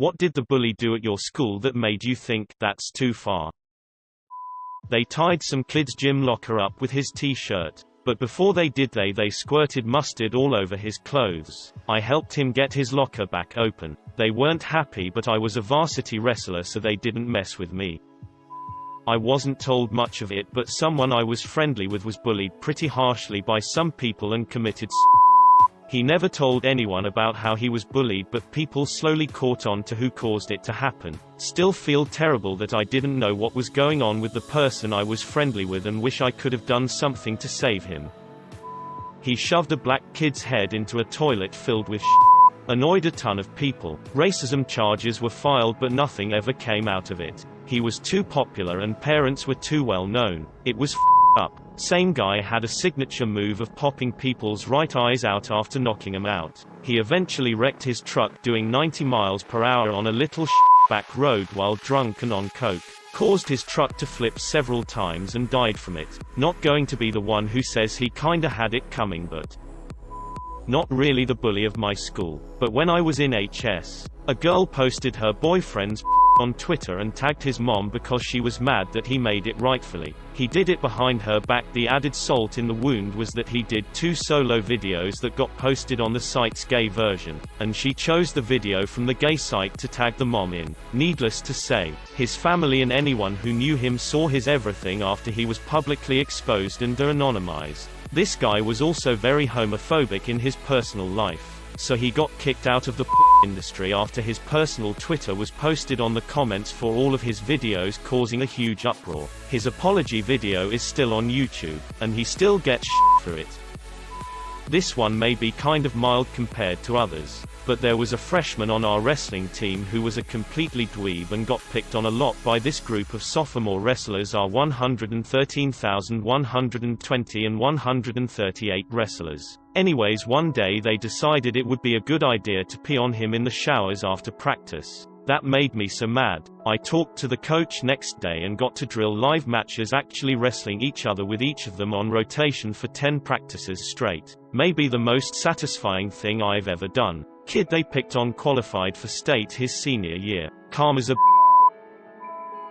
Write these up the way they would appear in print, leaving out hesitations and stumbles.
What did the bully do at your school that made you think, that's too far? They tied some kid's gym locker up with his t-shirt. But before they did they squirted mustard all over his clothes. I helped him get his locker back open. They weren't happy, but I was a varsity wrestler, so they didn't mess with me. I wasn't told much of it, but someone I was friendly with was bullied pretty harshly by some people and committed He never told anyone about how he was bullied, but people slowly caught on to who caused it to happen. Still feel terrible that I didn't know what was going on with the person I was friendly with and wish I could have done something to save him. He shoved a black kid's head into a toilet filled with annoyed a ton of people. Racism charges were filed, but nothing ever came out of it. He was too popular and parents were too well known. It was up. Same guy had a signature move of popping people's right eyes out after knocking them out. He eventually wrecked his truck doing 90 miles per hour on a little back road while drunk and on coke. Caused his truck to flip several times and died from it. Not going to be the one who says he kinda had it coming, but not really the bully of my school. But when I was in HS, a girl posted her boyfriend's on Twitter and tagged his mom because she was mad that he made it rightfully. He did it behind her back. The added salt in the wound was that he did 2 solo videos that got posted on the site's gay version, and she chose the video from the gay site to tag the mom in. Needless to say, his family and anyone who knew him saw his everything after he was publicly exposed and anonymized. This guy was also very homophobic in his personal life, so he got kicked out of the industry after his personal Twitter was posted on the comments for all of his videos, causing a huge uproar. His apology video is still on YouTube, and he still gets for it. This one may be kind of mild compared to others, but there was a freshman on our wrestling team who was a completely dweeb and got picked on a lot by this group of sophomore wrestlers, our 113,120 and 138 wrestlers. Anyways, one day they decided it would be a good idea to pee on him in the showers after practice. That made me so mad. I talked to the coach next day and got to drill live matches, actually wrestling each other with each of them on rotation for 10 practices straight. Maybe the most satisfying thing I've ever done. Kid they picked on qualified for state his senior year. Karma's a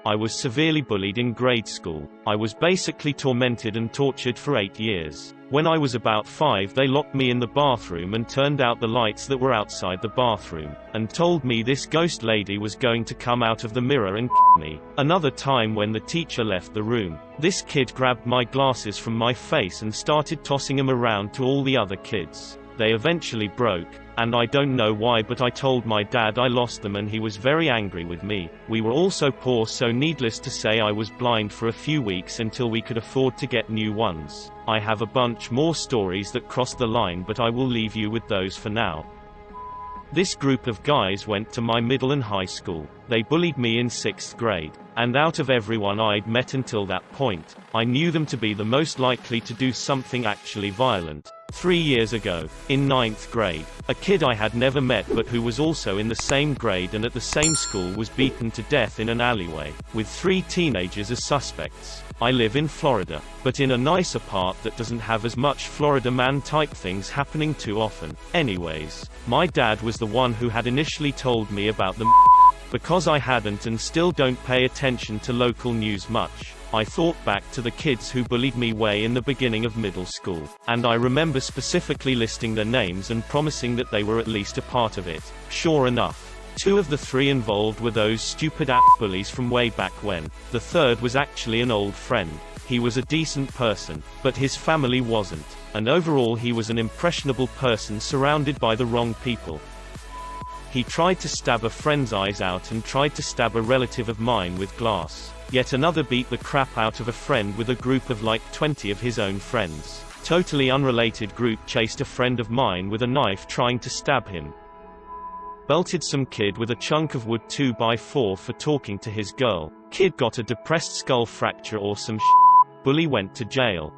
I was severely bullied in grade school. I was basically tormented and tortured for 8 years. When I was about 5, they locked me in the bathroom and turned out the lights that were outside the bathroom, and told me this ghost lady was going to come out of the mirror and me. Another time, when the teacher left the room, this kid grabbed my glasses from my face and started tossing them around to all the other kids. They eventually broke, and I don't know why, but I told my dad I lost them and he was very angry with me. We were also poor, so needless to say I was blind for a few weeks until we could afford to get new ones. I have a bunch more stories that crossed the line, but I will leave you with those for now. This group of guys went to my middle and high school. They bullied me in 6th grade, and out of everyone I'd met until that point, I knew them to be the most likely to do something actually violent. 3 years ago, in 9th grade, a kid I had never met but who was also in the same grade and at the same school was beaten to death in an alleyway, with 3 teenagers as suspects. I live in Florida, but in a nicer part that doesn't have as much Florida man type things happening too often. Anyways, my dad was the one who had initially told me about them. Because I hadn't and still don't pay attention to local news much, I thought back to the kids who bullied me way in the beginning of middle school, and I remember specifically listing their names and promising that they were at least a part of it. Sure enough, 2 of the 3 involved were those stupid bullies from way back when. The third was actually an old friend. He was a decent person, but his family wasn't, and overall he was an impressionable person surrounded by the wrong people. He tried to stab a friend's eyes out and tried to stab a relative of mine with glass. Yet another beat the crap out of a friend with a group of like 20 of his own friends. Totally unrelated group chased a friend of mine with a knife trying to stab him. Belted some kid with a chunk of wood 2x4 for talking to his girl. Kid got a depressed skull fracture or some Bully went to jail.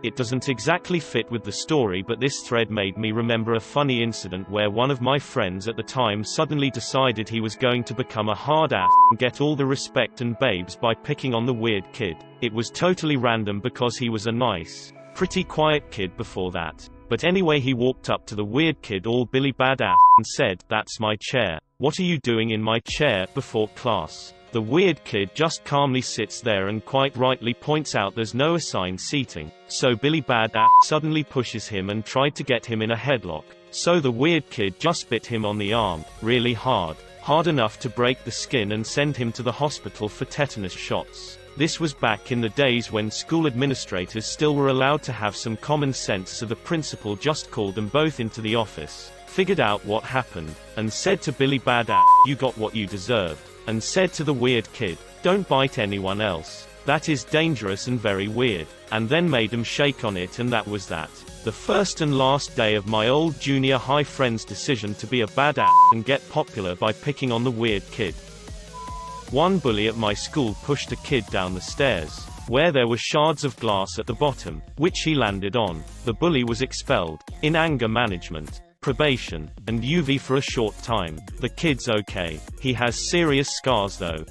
It doesn't exactly fit with the story, but this thread made me remember a funny incident where one of my friends at the time suddenly decided he was going to become a hard ass and get all the respect and babes by picking on the weird kid. It was totally random because he was a nice, pretty quiet kid before that. But anyway, he walked up to the weird kid all Billy badass and said, "That's my chair." "What are you doing in my chair before class?" The weird kid just calmly sits there and quite rightly points out there's no assigned seating. So Billy Badass suddenly pushes him and tried to get him in a headlock. So the weird kid just bit him on the arm, really hard. Hard enough to break the skin and send him to the hospital for tetanus shots. This was back in the days when school administrators still were allowed to have some common sense, so the principal just called them both into the office, figured out what happened, and said to Billy Badass, "You got what you deserved," and said to the weird kid, "Don't bite anyone else. That is dangerous and very weird," and then made him shake on it, and that was that. The first and last day of my old junior high friend's decision to be a badass and get popular by picking on the weird kid. One bully at my school pushed a kid down the stairs, where there were shards of glass at the bottom, which he landed on. The bully was expelled, in anger management, probation, and UV for a short time. The kid's okay. He has serious scars though.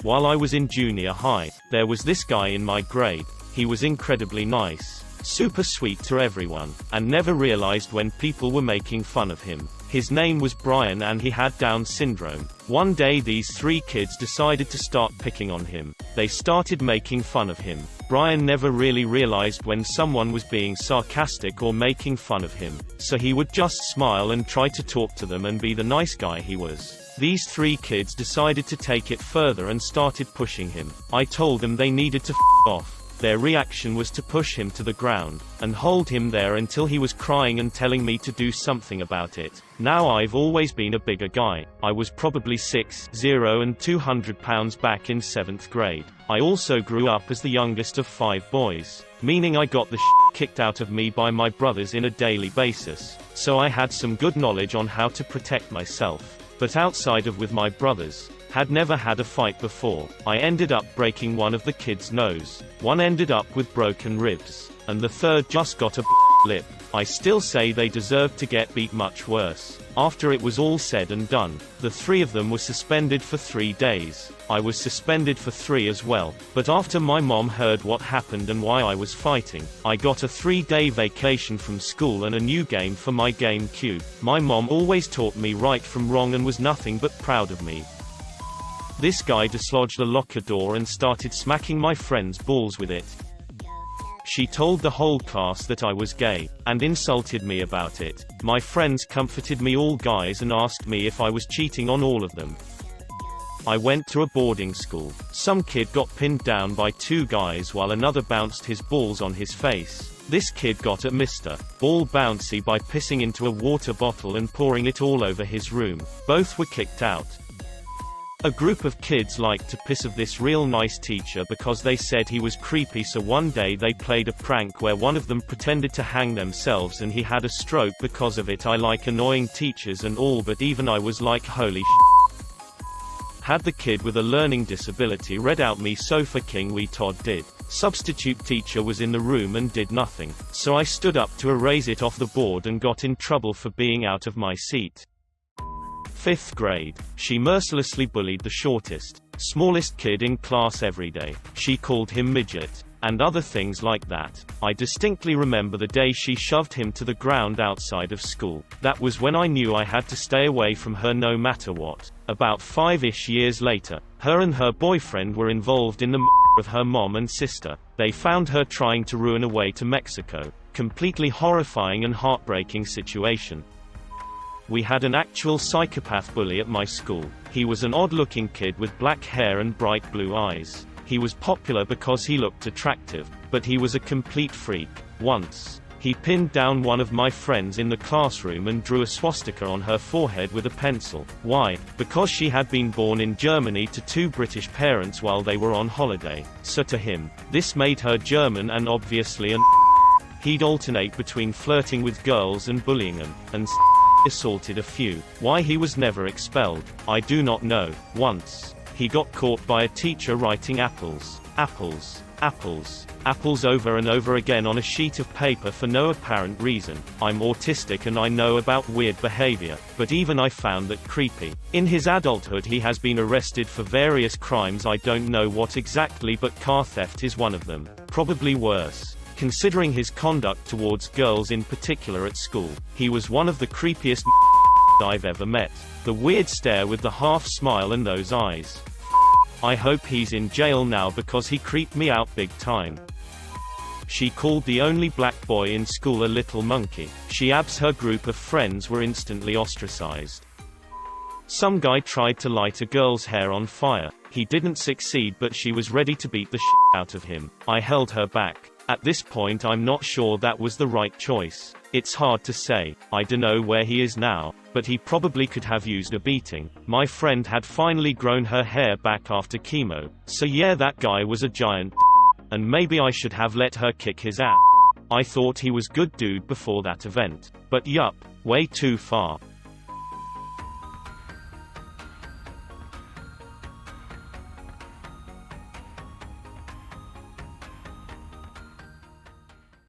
While I was in junior high, there was this guy in my grade. He was incredibly nice, super sweet to everyone, and never realized when people were making fun of him. His name was Brian and he had Down syndrome. One day these three kids decided to start picking on him. They started making fun of him. Brian never really realized when someone was being sarcastic or making fun of him, so he would just smile and try to talk to them and be the nice guy he was. These three kids decided to take it further and started pushing him. I told them they needed to f off. Their reaction was to push him to the ground, and hold him there until he was crying and telling me to do something about it. Now I've always been a bigger guy. I was probably 6'0" and 200 pounds back in 7th grade. I also grew up as the youngest of 5 boys, meaning I got the kicked out of me by my brothers in a daily basis, so I had some good knowledge on how to protect myself. But outside of with my brothers, had never had a fight before. I ended up breaking one of the kids' nose, one ended up with broken ribs, and the third just got a lip. I still say they deserved to get beat much worse. After it was all said and done, the 3 of them were suspended for 3 days. I was suspended for 3 as well, but after my mom heard what happened and why I was fighting, I got a 3-day vacation from school and a new game for my GameCube. My mom always taught me right from wrong and was nothing but proud of me. This guy dislodged the locker door and started smacking my friend's balls with it. She told the whole class that I was gay, and insulted me about it. My friends comforted me, all guys, and asked me if I was cheating on all of them. I went to a boarding school. Some kid got pinned down by 2 guys while another bounced his balls on his face. This kid got a Mr. Ball Bouncy by pissing into a water bottle and pouring it all over his room. Both were kicked out. A group of kids liked to piss of this real nice teacher because they said he was creepy, so one day they played a prank where one of them pretended to hang themselves and he had a stroke because of it. I like annoying teachers and all, but even I was like, holy shit. Had the kid with a learning disability read out me sofa king, we Todd did. Substitute teacher was in the room and did nothing, so I stood up to erase it off the board and got in trouble for being out of my seat. 5th grade. She mercilessly bullied the shortest, smallest kid in class every day. She called him midget, and other things like that. I distinctly remember the day she shoved him to the ground outside of school. That was when I knew I had to stay away from her no matter what. About 5-ish years later, her and her boyfriend were involved in the of her mom and sister. They found her trying to ruin a way to Mexico. Completely horrifying and heartbreaking situation. We had an actual psychopath bully at my school. He was an odd-looking kid with black hair and bright blue eyes. He was popular because he looked attractive, but he was a complete freak. Once, he pinned down one of my friends in the classroom and drew a swastika on her forehead with a pencil. Why? Because she had been born in Germany to 2 British parents while they were on holiday. So to him, this made her German and obviously an he'd alternate between flirting with girls and bullying them, and assaulted a few. Why he was never expelled, I do not know. Once, he got caught by a teacher writing apples, apples, apples, apples over and over again on a sheet of paper for no apparent reason. I'm autistic and I know about weird behavior, but even I found that creepy. In his adulthood he has been arrested for various crimes. I don't know what exactly, but car theft is one of them. Probably worse, considering his conduct towards girls in particular at school. He was one of the creepiest I've ever met. The weird stare with the half smile and those eyes. I hope he's in jail now because he creeped me out big time. She called the only black boy in school a little monkey. Her group of friends were instantly ostracized. Some guy tried to light a girl's hair on fire. He didn't succeed, but she was ready to beat the shit out of him. I held her back. At this point I'm not sure that was the right choice. It's hard to say. I dunno where he is now, but he probably could have used a beating. My friend had finally grown her hair back after chemo, so yeah, that guy was a giant and maybe I should have let her kick his ass. I thought he was good dude before that event. But yup, way too far.